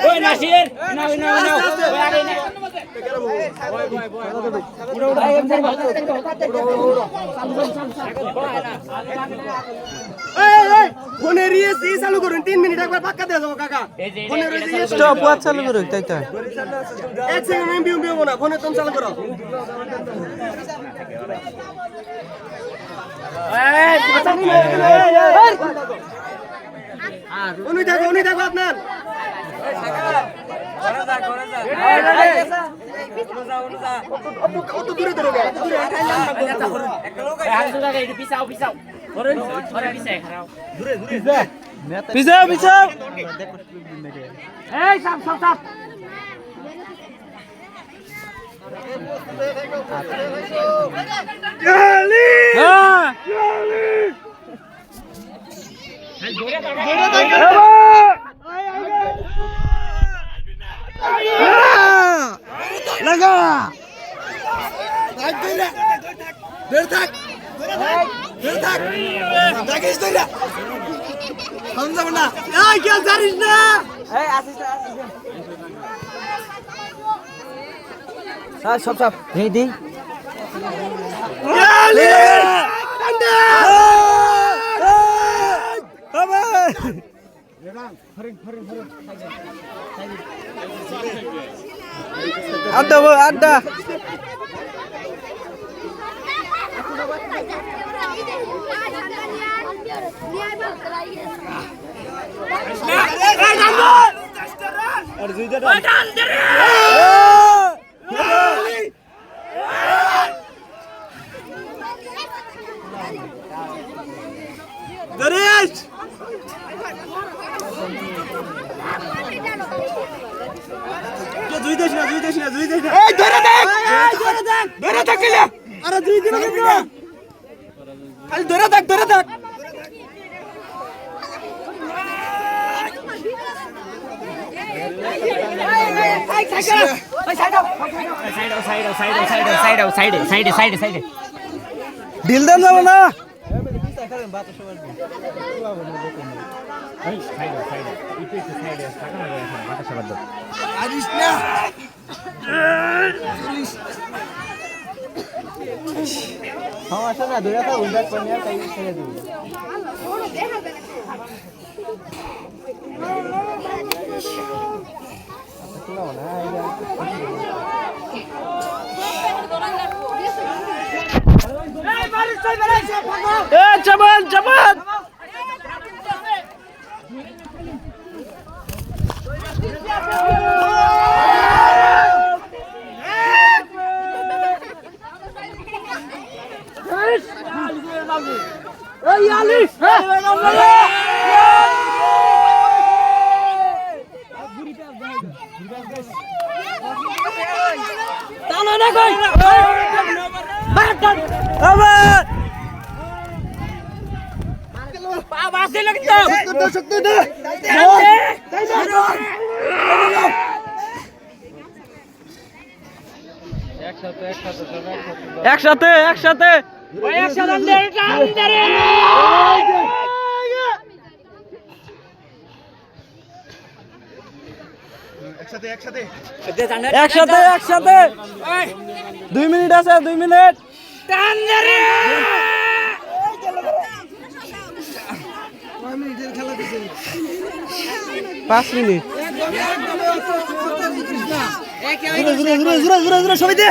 ওই নাসির নাও ফোনের ইএসি চালু করুন 3 মিনিট একবার পাক্কা দিয়ে যাবো কাকা ফোনের স্টপ ওয়াচ চালু করো তাই তো 1 সেকেন্ড এমবি হবে না ফোনে তুমি চালু করো উনি দেখো আপনার কত দূরে দূরে পিছাও এই সব লাগা ধরে থাক থাকিস তুই না সমঝাব না এই কেউ জানিস না এই আসিস সব এই দি আড্ডা ধরে থাক সাইডে ঢিল দেন যাবো না সমস্যা না ধরে থাক উল্টা করে নিয়ে তাই ছেড়ে দেব জবান একসাথে একসাথে একসাথে 2 মিনিট আছে 2 মিনিট 5 মিনিট সবাই দে